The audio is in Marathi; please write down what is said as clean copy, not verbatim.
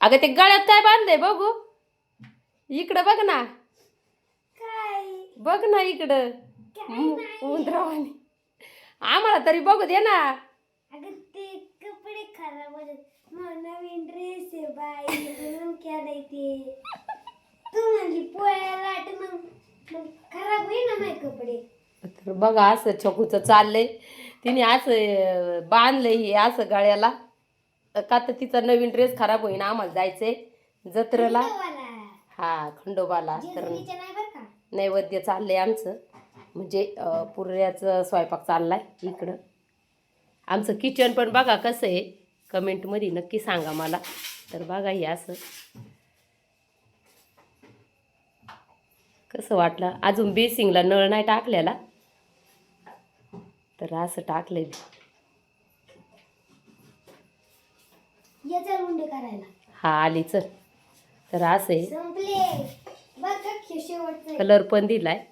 अगं ते गळ्यात काय बांधलंय बघू. इकडं बघ ना. बघ ना इकडं. उंदरावानी. आम्हाला तरी बघू दे ना. अगं ते कपडे खराब होतात. नवीन ड्रेस आहे बाई म्हणून केलंय ते. तू म्हणजे पोळ्याला लाट मग खराब होईल ना माझे कपडे. तर बघा असं छकूचं चाललंय. तिने असं बांधलंय हे असं गळ्याला. का तर तिचा नवीन ड्रेस खराब होईन. आम्हाला जायचंय जत्रेला. हा खंडोबाला. तर नैवेद्य चाललंय आमचं. म्हणजे पुऱ्याचं स्वयंपाक चाललाय इकडं. आमचं किचन पण बघा कसं आहे. कमेंटमध्ये नक्की सांगा मला. तर बघा हे असं कसं वाटलं. अजून बेसिंगला नळ नाही टाकलेला. तर असं टाकलंय. हा आली चल. तर असं आहे. कलर पण दिलाय.